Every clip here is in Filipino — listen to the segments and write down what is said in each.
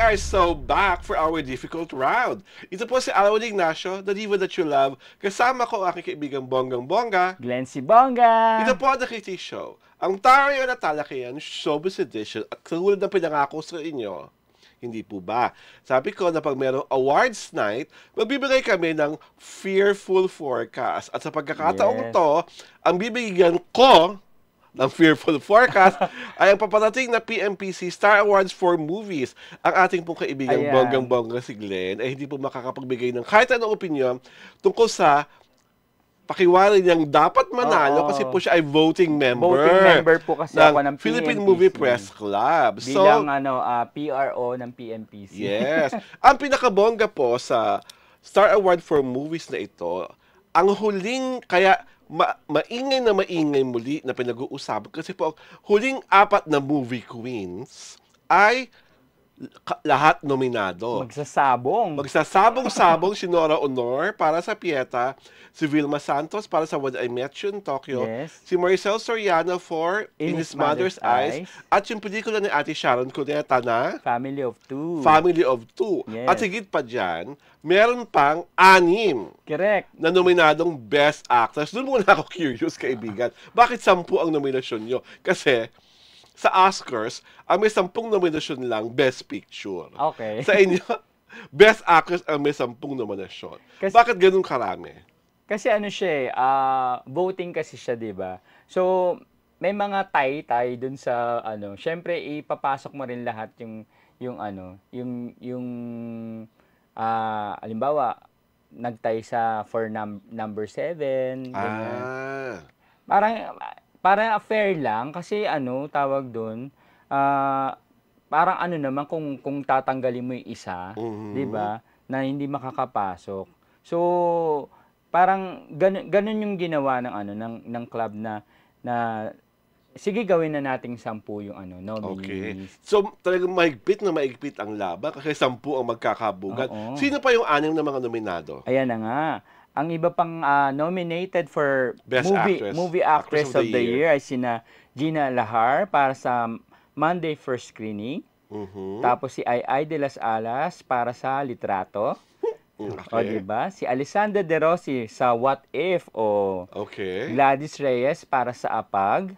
are so back for our difficult round. Ito po si Alwin Ignacio, the diva that you love. Kasama ko ang aking kaibigang Bonggang-Bongga. Glenn si Bongga. Ito po ang The Kitty Show. Ang tayo na talakayan, Showbiz Edition. At katulad ng pinangako sa inyo, hindi po ba? Sabi ko na pag merong awards night, magbibigay kami ng fearful forecast. At sa pagkakataong to, ang bibigyan ko ng fearful forecast ay ang paparating na PMPC Star Awards for Movies. Ang ating pong kaibigang Bonggang-Bongga si Glenn ay hindi po makakapagbigay ng kahit anong opinion tungkol sa pakiwari niyang dapat manalo kasi po siya ay voting member. Voting member po kasi ako ng Philippine PMPC. Movie Press Club. Bilang PRO ng PMPC. Yes. Ang pinakabongga po sa Star Award for Movies na ito, ang huling, kaya maingay na maingay muli na pinag-uusapan kasi po huling 4 na movie queens ay lahat nominado. Magsasabong-sabong si Nora Honor para sa Pieta, si Vilma Santos para sa When I Met You in Tokyo, si Maricel Soriano for In His Mother's Eyes, at yung pelikula ni Ate Sharon Cuneta na Family of Two. Yes. At higit pa dyan, meron pang 6 na nominadong Best Actress. Doon muna ako curious, kaibigan. Bakit 10 ang nominasyon nyo? Kasi sa Oscars, ang may 10 nominasyon lang, Best Picture. Okay. Sa inyo, Best Actress ang may 10 nominasyon. Bakit ganun karami? Kasi ano siya voting kasi siya, di ba? So, may mga tie dun sa, syempre, ipapasok mo rin lahat halimbawa, nagtay for number 7. Parang fair lang kasi tawag doon, parang naman kung tatanggalin mo yung isa, 'di ba, na hindi makakapasok. So, parang ganun yung ginawa ng club na sige, gawin na nating 10 yung nominees. Okay. So, talagang maigpit ang laban kasi 10 ang magkakabugan. Sino pa yung 6 na mga nominado? Ayan na nga. Ang iba pang nominated for Best movie actress of the year ay sina Gina Lahar para sa Monday First Screening. Tapos si Ai de las Alas para sa Litrato. O diba? Si Alessandra De Rossi sa What If Gladys Reyes para sa Apag.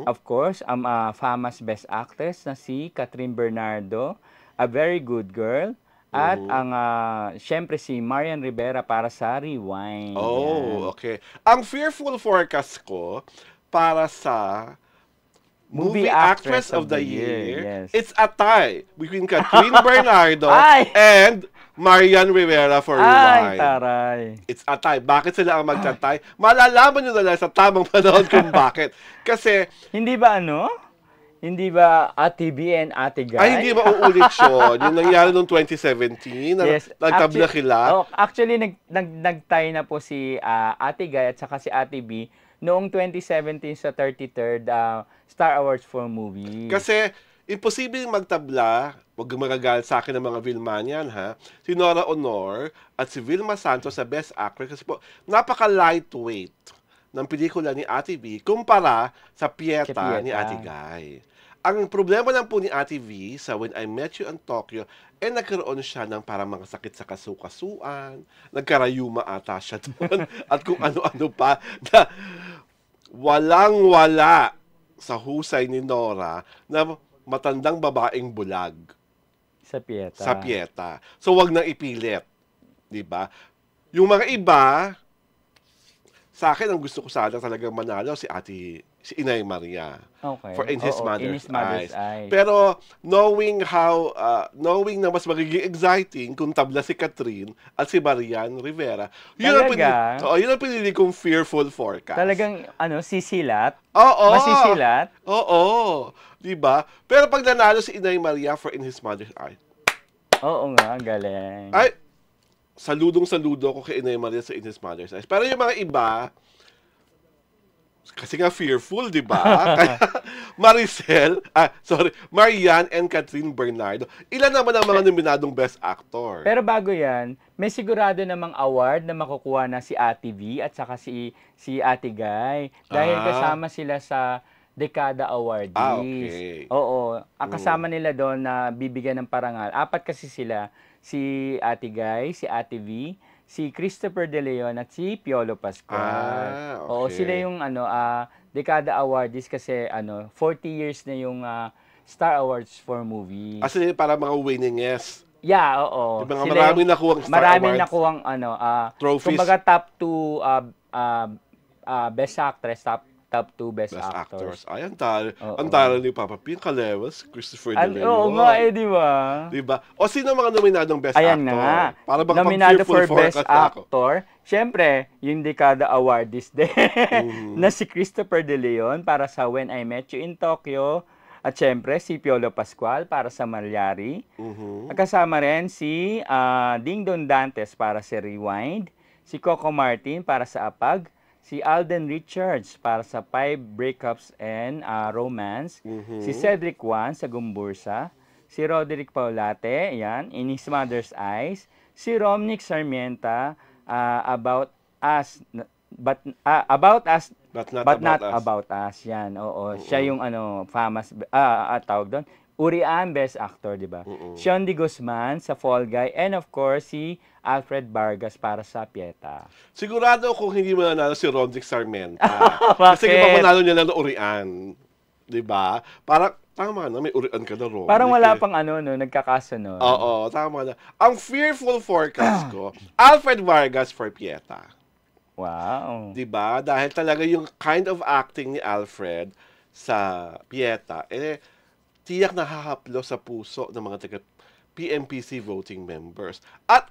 Of course, ang famous Best Actress na si Catherine Bernardo, A Very Good Girl. At ang syempre si Marian Rivera para sa Rewind. Okay. Ang fearful forecast ko para sa Movie Actress of the Year, it's a tie between Catherine Bernardo and Marian Rivera for Rewind. It's a tie. Bakit sila ang magtatay? Malalaman nyo na lang sa tamang panahon kung bakit. Kasi hindi ba Ate B and Ate Guy? Ay, hindi ba uulit yun? Yung nangyari noong 2017, nagtabla sila. Actually, nagtay na po si Ate Guy at saka si Ate B noong 2017 sa 33rd Star Awards for Movie. Kasi, imposibleng magtabla, huwag magagalit sa akin ng mga Vilmanian, ha? Si Nora Honor at si Vilma Santos sa Best Actress kasi po, napaka-lightweight ng pelikula ni Ate V kumpara sa Pieta ni Ate Guy. Ang problema lang po ni Ate V sa When I Met You in Tokyo, nagkaroon siya ng parang mga sakit sa kasukasuan, nagkarayuma ata siya doon, at kung ano-ano pa, na walang-wala sa husay ni Nora na matandang babaeng bulag. Sa Pieta. So, wag nang ipilit. Diba? Yung mga iba, sa akin, ang gusto ko sana talagang manalo si Inay Maria. For In His Mother's Eyes. Pero knowing na mas magiging exciting kung tabla si Catherine at si Marian Rivera, yun ang pinili kong fearful forecast. Talagang sisilat? Masisilat? Oo. Diba? Pero pag nanalo si Inay Maria for In His Mother's Eyes, oo nga, galing. Ay, saludong-saludo ko kay Inay Maria sa In His Mother's Eyes. Pero yung mga iba, kasi nga fearful, di ba? Marian and Catherine Bernardo. Ilan naman ang mga nominadong Best Actor? Pero bago yan, may sigurado namang award na makukuha na si Ate V at saka si Ate Guy. Dahil kasama sila sa Dekada awardees. Okay. Oo. Ang kasama nila doon na bibigyan ng parangal, 4 kasi sila. Si Ate Guy, si Ate V, si Christopher De Leon, at si Piolo Pascual. Okay. Oo, sila yung Dekada awardees kasi 40 years na yung Star Awards for movies. Kasi para mga winningest. Yeah, oo. Yung mga maraming nakuhang Star maraming Awards. nakuhang Trophies. kumbaga top 2 Best Actress, top 2 Best Actors. Ay, ang tara ni Papa P. Kalewas, Christopher De Leon. Oo nga di ba? Diba? O sino mga nominadong Best Ayan Actor? nga. Para bang Nominado for pang-fearful Best forecast ako. Actor, syempre, yung Dekada awardees din na si Christopher De Leon para sa When I Met You in Tokyo. At syempre, si Piolo Pascual para sa Malyari. Kasama rin si Ding Dong Dantes para sa Rewind. Si Coco Martin para sa Apag. Si Alden Richards para sa 5 Breakups and Romance. Si Cedric Juan sa Gumbursa. Si Roderick Paulate, yan, In His Mother's Eyes. Si Romnick Sarmienta, About Us, but not about us. Yan, oo. Siya yung famous tawag doon. Urian, Best Actor, di ba? Sean D. Guzman sa Fall Guy, and of course si Alfred Vargas para sa Pieta. Sigurado kung hindi mananalo si Roderick Sarmienta. Kasi kung manalo niya ng Urian, di ba? Parang tama na, may Urian ka na, Roderick. Parang wala pang nagkakasunod. Oo, tama na. Ang fearful forecast ko, Alfred Vargas for Pieta. Wow. Diba? Dahil talaga yung kind of acting ni Alfred sa Pieta, tiyak nakahaplo sa puso ng mga taga PMPC voting members. At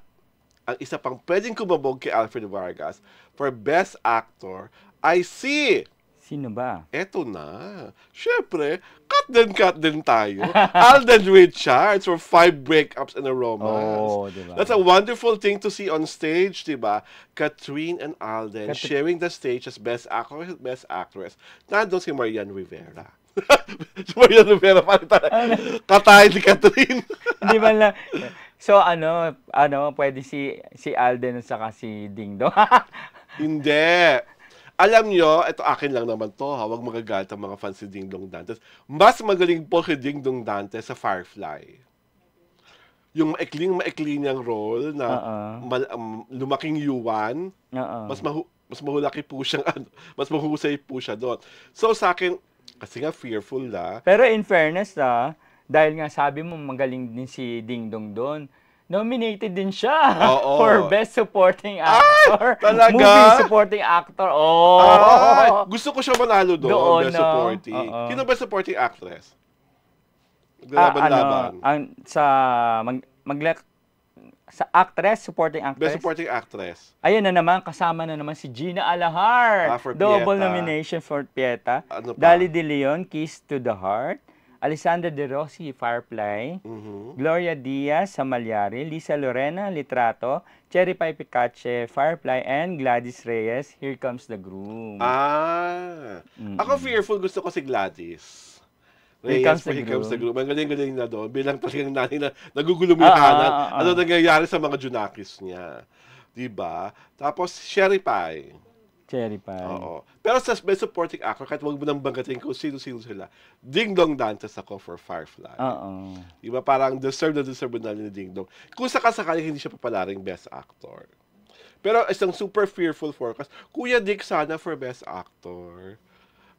ang isa pang pwedeng kumabog kay Alfred Vargas for Best Actor ay si... Sino ba? Eto na. Siyempre, cut din tayo. Alden Richards for 5 Breakups and a Romance. Oh, diba? That's a wonderful thing to see on stage, diba? Kathryn and Alden sharing the stage as Best Actor and Best Actress. Nandun si Marian Rivera. Si Marian Rivera, katay si Kathryn. Hindi man lang. So, pwede si Alden at saka si Ding Dong. Hindi. Alam nyo, ito akin lang naman to, huwag magagalit ang mga fans si Ding Dong Dantes. Mas magaling po si Ding Dong Dantes sa Firefly. Yung maikling niyang role na lumaking yuwan, mas mahulaki po siyang, mas mahusay po siya doon. So sa akin, kasi nga fearful na. Pero in fairness dahil nga sabi mo magaling din si Ding Dong doon, nominated din siya for Best Supporting Actor. Talaga? Movie Supporting Actor. Gusto ko siya manalo doon, Best Supporting. Sino Best Supporting Actress? Laban-laban. Sa actress, supporting actress. Best Supporting Actress. Ayun na naman, kasama na naman si Gina Alahar. Double Pieta. nomination for Pieta. Ano pa? Dali De Leon, Kiss to the Heart. Alessandra De Rossi, Firefly. Gloria Diaz sa Malyari. Lisa Lorena, Litrato. Cherry Pie Picache, Firefly. And Gladys Reyes, Here Comes the Groom. Ako fearful, gusto ko si Gladys. Here Comes the Groom. Ang galing-galing na doon. Bilang talagang nanay na nagugulumihanan. Ano nangyayari sa mga Junakis niya. Diba? Tapos, Cherry Pie. Cherry Pie. Oo. Pero sa Best Supporting Actor, kahit wag mo nang banggatin kung sino-sino sila, Ding Dong Dantes ako for Firefly. Diba? Parang deserve na ni Ding Dong. Kung sakasakali hindi siya papalaring Best Actor. Pero isang super fearful forecast, Kuya Dick sana for Best Actor.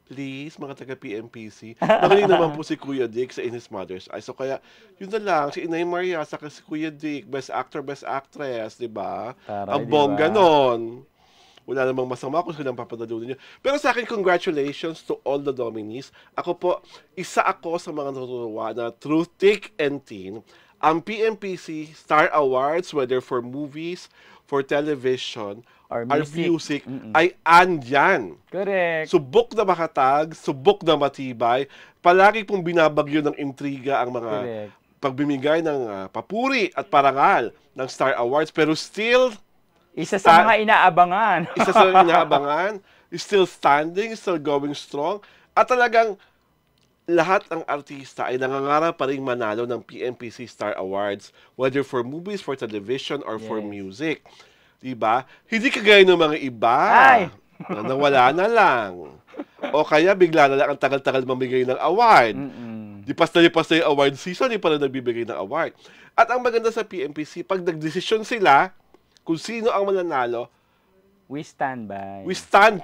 Please, mga taga-PMPC. Magaling naman po si Kuya Dick sa In His Mother's Eyes. So kaya, yun na lang, si Inay Maria, saka si Kuya Dick, Best Actor, Best Actress, diba? Ang bongga nun. Wala namang masama kung silang papadalunin niyo. Pero sa akin, congratulations to all the nominees. Ako po, isa ako sa mga natutuwa na through thick and thin, ang PMPC Star Awards, whether for movies, for television, or music, ay andyan. Correct. Subok na makatag, subok na matibay. Palagi pong binabagyo ng intriga ang mga pagbimigay ng papuri at parangal ng Star Awards. Pero still, isa sa mga inaabangan. Isa sa mga inaabangan. Still standing, still going strong. At talagang lahat ng artista ay nangangarap pa rin manalo ng PMPC Star Awards, whether for movies, for television, or for music. Diba? Hindi kagaya ng mga iba na nawala na lang. O kaya bigla na lang ang tagal-tagal mamigay ng award. Lipas na yung award season, di pa rin nagbibigay ng award. At ang maganda sa PMPC, pag nagdesisyon sila kung sino ang mananalo, we stand by. We stand,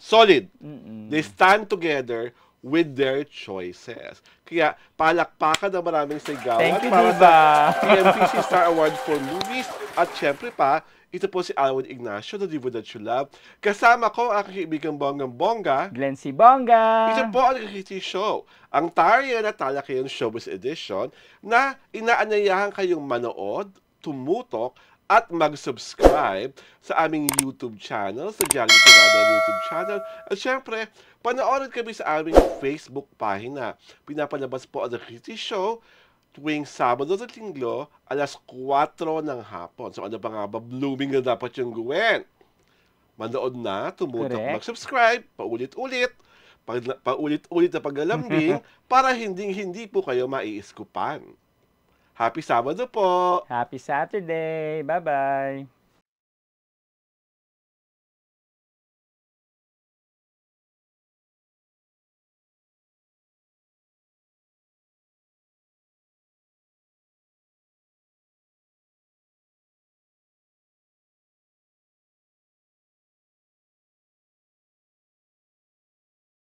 solid. They stand together with their choices. Kaya palakpakan ng maraming sigawan Thank you, para Diva. sa PMPC Star Award for Movies. At syempre pa, ito po si Alwin Ignacio, The Diva That You Love. Kasama ko ang aking kaibigang bonggang-bongga, Glenn C. Bongga. ito po ang Kikiti Show, ang Tarya na Talakayan Showbiz Edition na inaanyayahan kayong manood, tumutok, at mag-subscribe sa aming YouTube channel, sa Jolly Tirada YouTube channel. At syempre, panoorin kami sa aming Facebook pahina. Pinapalabas po ang The Kikiti Show tuwing Sabado at Linggo, alas 4 ng hapon. So ano pa nga ba, blooming na dapat yung gawin? Manood na, tumutok, mag-subscribe, paulit-ulit, paulit-ulit na paglalambing para hindi po kayo maiiskupan. Happy Sabado po! Happy Saturday! Bye-bye!